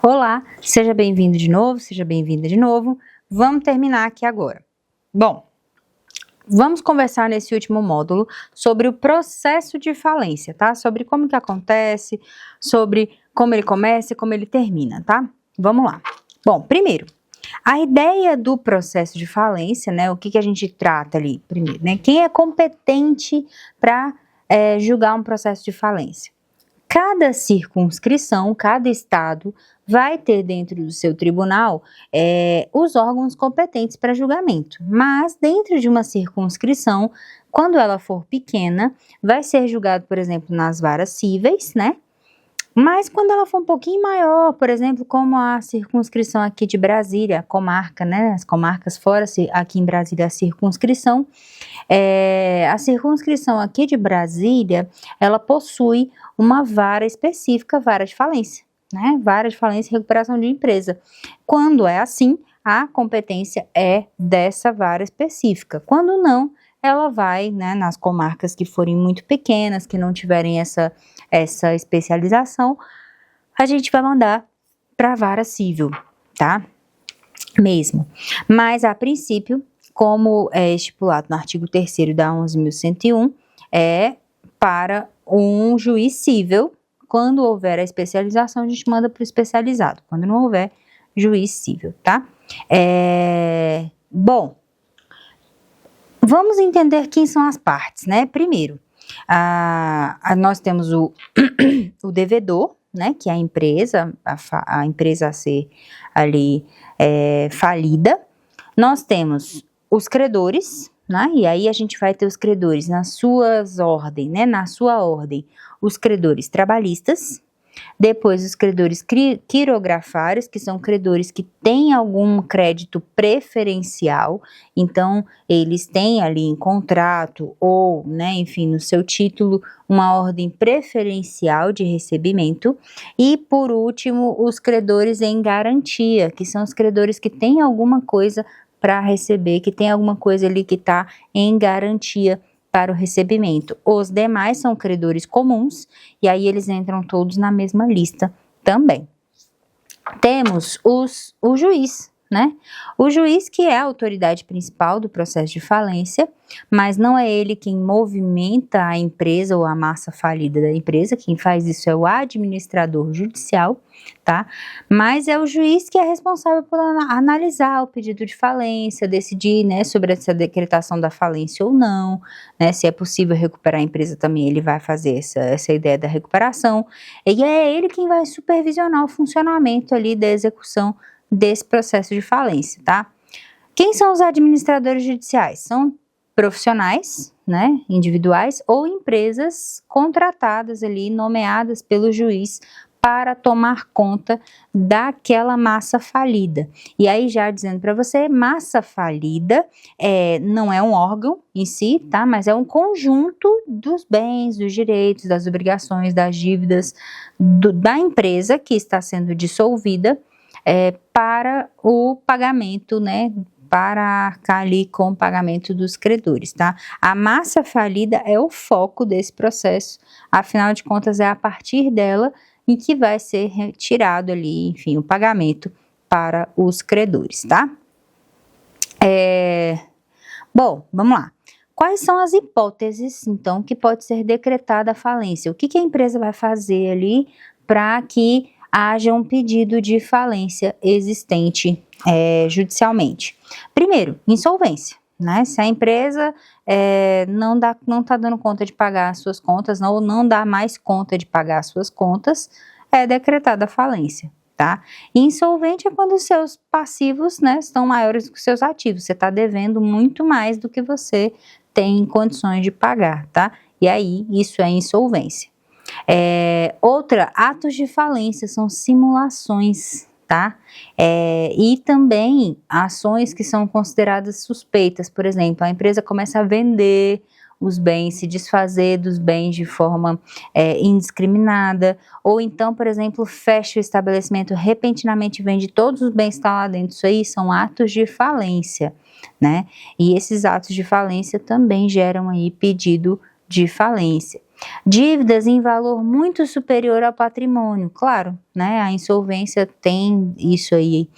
Olá, seja bem-vindo de novo, seja bem-vinda de novo. Vamos terminar aqui agora. Bom, vamos conversar nesse último módulo sobre o processo de falência, tá? Sobre como que acontece, sobre como ele começa e como ele termina, tá? Vamos lá. Bom, primeiro, a ideia do processo de falência, né? O que a gente trata ali primeiro, né? Quem é competente para julgar um processo de falência? Cada circunscrição, cada estado vai ter dentro do seu tribunal os órgãos competentes para julgamento, mas dentro de uma circunscrição, quando ela for pequena, vai ser julgado, por exemplo, nas varas cíveis, né? Mas quando ela for um pouquinho maior, por exemplo, como a circunscrição aqui de Brasília, a comarca, né? As comarcas fora, aqui em Brasília, a circunscrição aqui de Brasília, ela possui uma vara específica, vara de falência, né? Vara de falência e recuperação de empresa. Quando é assim, a competência é dessa vara específica. Quando não, ela vai, né, nas comarcas que forem muito pequenas, que não tiverem essa especialização, a gente vai mandar para a vara civil, tá? Mesmo. Mas, a princípio, como é estipulado no artigo 3º da 11.101, é para um juiz cível. Quando houver a especialização, a gente manda para o especializado. Quando não houver, juiz cível, tá? Bom, vamos entender quem são as partes, né? Primeiro, nós temos o devedor, né? Que é a empresa, a empresa a ser ali falida. Nós temos os credores, né? E aí a gente vai ter os credores na sua ordem, os credores trabalhistas, depois os credores quirografários, que são credores que têm algum crédito preferencial, então eles têm ali em contrato ou, né, enfim, no seu título, uma ordem preferencial de recebimento. E por último, os credores em garantia, que são os credores que têm alguma coisa para receber, que tem alguma coisa ali que está em garantia para o recebimento. Os demais são credores comuns, e aí eles entram todos na mesma lista também. Temos o juiz, né? O juiz, que é a autoridade principal do processo de falência, mas não é ele quem movimenta a empresa ou a massa falida da empresa. Quem faz isso é o administrador judicial, tá? Mas é o juiz que é responsável por analisar o pedido de falência, decidir, né, sobre essa decretação da falência ou não, né? Se é possível recuperar a empresa também, ele vai fazer essa ideia da recuperação. E é ele quem vai supervisionar o funcionamento ali da execução desse processo de falência, tá? Quem são os administradores judiciais? São profissionais, né, individuais ou empresas contratadas ali, nomeadas pelo juiz para tomar conta daquela massa falida. E aí, já dizendo para você, massa falida não é um órgão em si, tá? Mas é um conjunto dos bens, dos direitos, das obrigações, das dívidas da empresa que está sendo dissolvida, para o pagamento, né, para arcar ali com o pagamento dos credores, tá? A massa falida é o foco desse processo, afinal de contas é a partir dela em que vai ser retirado ali, enfim, o pagamento para os credores, tá? Bom, vamos lá. Quais são as hipóteses, então, que pode ser decretada a falência? O que a empresa vai fazer ali para que haja um pedido de falência existente judicialmente? Primeiro, insolvência, né? Se a empresa não está dando conta de pagar as suas contas, ou não dá mais conta de pagar as suas contas, é decretada a falência, tá? Insolvente é quando os seus passivos, né, estão maiores do que os seus ativos. Você está devendo muito mais do que você tem condições de pagar, tá? E aí, isso é insolvência. Atos de falência são simulações, tá? E também ações que são consideradas suspeitas. Por exemplo, a empresa começa a vender os bens, se desfazer dos bens de forma indiscriminada, ou então, por exemplo, fecha o estabelecimento, repentinamente vende todos os bens que estão lá dentro. Isso aí são atos de falência, né? E esses atos de falência também geram aí pedido de falência. Dívidas em valor muito superior ao patrimônio, claro, né? A insolvência tem isso aí,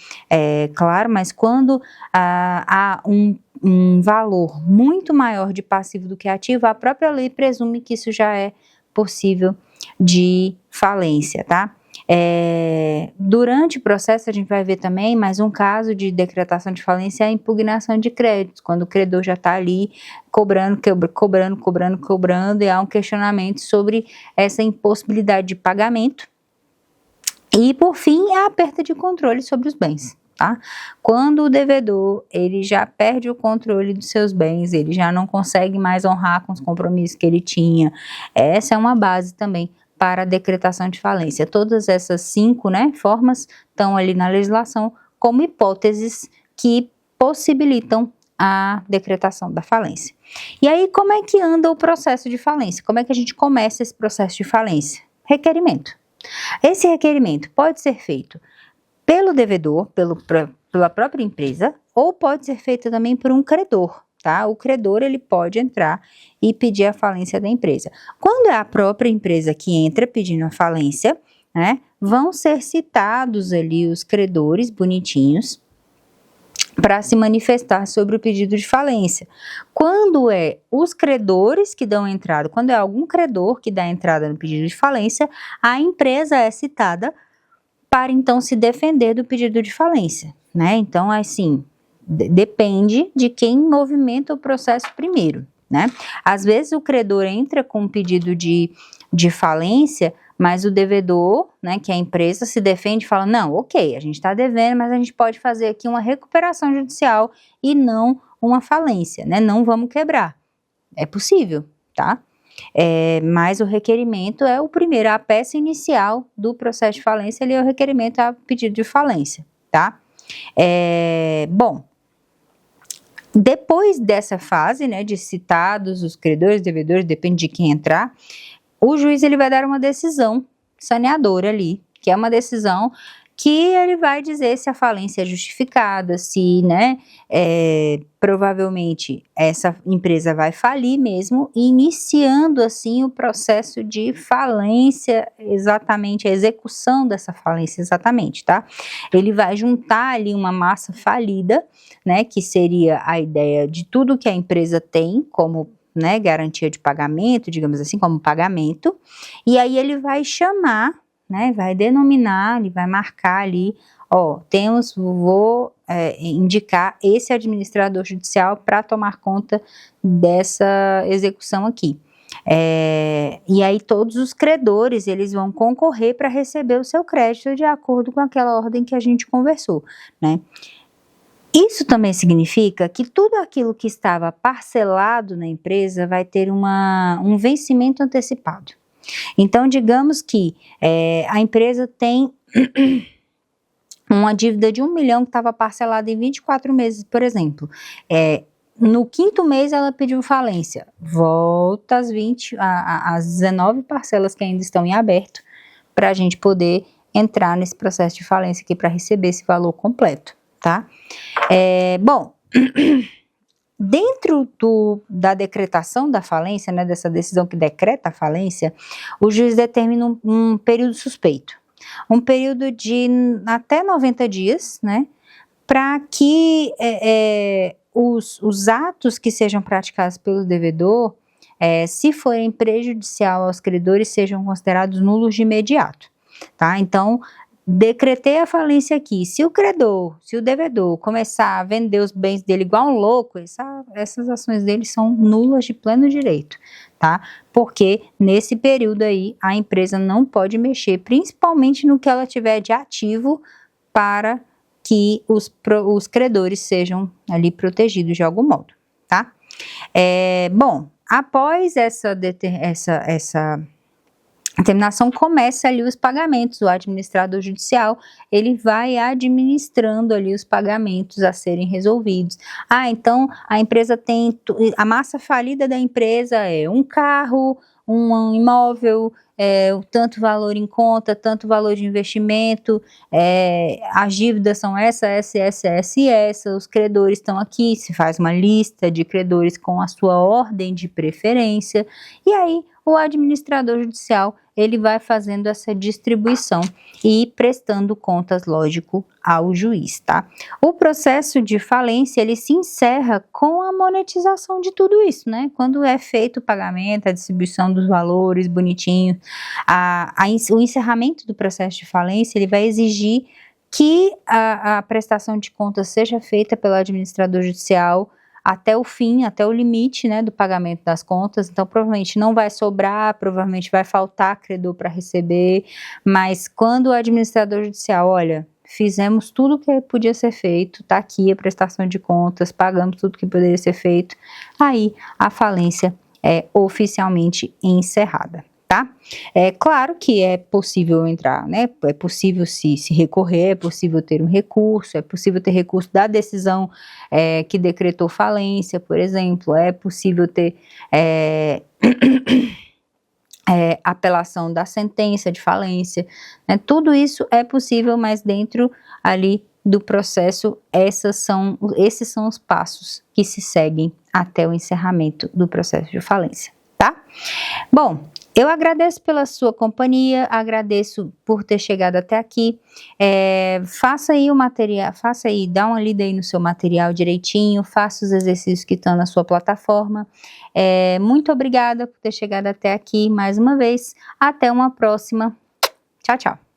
claro, mas quando há um valor muito maior de passivo do que ativo, a própria lei presume que isso já é possível de falência, tá? Durante o processo a gente vai ver também mais um caso de decretação de falência, é a impugnação de créditos, quando o credor já está ali cobrando, e há um questionamento sobre essa impossibilidade de pagamento. E por fim, a perda de controle sobre os bens, tá? Quando o devedor, ele já perde o controle dos seus bens, ele já não consegue mais honrar com os compromissos que ele tinha, essa é uma base também para a decretação de falência. Todas essas 5, né, formas estão ali na legislação como hipóteses que possibilitam a decretação da falência. E aí, como é que anda o processo de falência? Como é que a gente começa esse processo de falência? Requerimento. Esse requerimento pode ser feito pelo devedor, pela própria empresa, ou pode ser feito também por um credor. Tá? O credor, ele pode entrar e pedir a falência da empresa. Quando é a própria empresa que entra pedindo a falência, né, vão ser citados ali os credores bonitinhos para se manifestar sobre o pedido de falência. Quando é os credores que dão entrada, quando é algum credor que dá entrada no pedido de falência, a empresa é citada para então se defender do pedido de falência, né? Então, assim, depende de quem movimenta o processo primeiro, né? Às vezes o credor entra com um pedido de falência, mas o devedor, né, que é a empresa, se defende e fala, não, ok, a gente está devendo, mas a gente pode fazer aqui uma recuperação judicial e não uma falência, né? Não vamos quebrar. É possível, tá? Mas o requerimento é o primeiro, a peça inicial do processo de falência, ele é o requerimento a pedido de falência, tá? Bom, depois dessa fase, né, de citados os credores, devedores, depende de quem entrar, o juiz ele vai dar uma decisão saneadora ali, que é uma decisão que ele vai dizer se a falência é justificada, se, né, provavelmente essa empresa vai falir mesmo, iniciando assim o processo de falência, exatamente, a execução dessa falência, exatamente, tá? Ele vai juntar ali uma massa falida, né, que seria a ideia de tudo que a empresa tem como, né, garantia de pagamento, digamos assim, como pagamento, e aí ele vai chamar, né, vai denominar, ele vai marcar ali, ó, vou indicar esse administrador judicial para tomar conta dessa execução aqui. E aí todos os credores, eles vão concorrer para receber o seu crédito de acordo com aquela ordem que a gente conversou, né. Isso também significa que tudo aquilo que estava parcelado na empresa vai ter um vencimento antecipado. Então, digamos que a empresa tem uma dívida de 1 milhão que estava parcelada em 24 meses, por exemplo. No 5º mês ela pediu falência, volta as 19 parcelas que ainda estão em aberto para a gente poder entrar nesse processo de falência aqui para receber esse valor completo, tá? Bom, dentro da decretação da falência, né, dessa decisão que decreta a falência, o juiz determina um período suspeito, um período de até 90 dias, né, para que os atos que sejam praticados pelo devedor, se forem prejudicial aos credores, sejam considerados nulos de imediato, tá? Então, decretei a falência aqui, se o devedor começar a vender os bens dele igual um louco, essas ações dele são nulas de pleno direito, tá? Porque nesse período aí a empresa não pode mexer, principalmente no que ela tiver de ativo para que os credores sejam ali protegidos de algum modo, tá? Bom, após essa a terminação começa ali os pagamentos, o administrador judicial, ele vai administrando ali os pagamentos a serem resolvidos. Então a empresa tem, a massa falida da empresa é um carro, um imóvel, tanto valor em conta, tanto valor de investimento, as dívidas são essa, os credores estão aqui, se faz uma lista de credores com a sua ordem de preferência, e aí o administrador judicial, ele vai fazendo essa distribuição e prestando contas, lógico, ao juiz, tá? O processo de falência, ele se encerra com a monetização de tudo isso, né? Quando é feito o pagamento, a distribuição dos valores bonitinho, o encerramento do processo de falência, ele vai exigir que a prestação de contas seja feita pelo administrador judicial até o fim, até o limite, né, do pagamento das contas. Então provavelmente não vai sobrar, provavelmente vai faltar credor para receber, mas quando o administrador judicial, olha, fizemos tudo que podia ser feito, tá aqui a prestação de contas, pagamos tudo que poderia ser feito, aí a falência é oficialmente encerrada. Tá? É claro que é possível entrar, né? É possível se recorrer, é possível ter um recurso, é possível ter recurso da decisão que decretou falência, por exemplo, é possível ter apelação da sentença de falência, né? Tudo isso é possível, mas dentro ali do processo, esses são os passos que se seguem até o encerramento do processo de falência, tá? Bom, eu agradeço pela sua companhia, agradeço por ter chegado até aqui. Faça aí o material, dá uma lida aí no seu material direitinho, faça os exercícios que estão na sua plataforma. Muito obrigada por ter chegado até aqui mais uma vez. Até uma próxima. Tchau, tchau.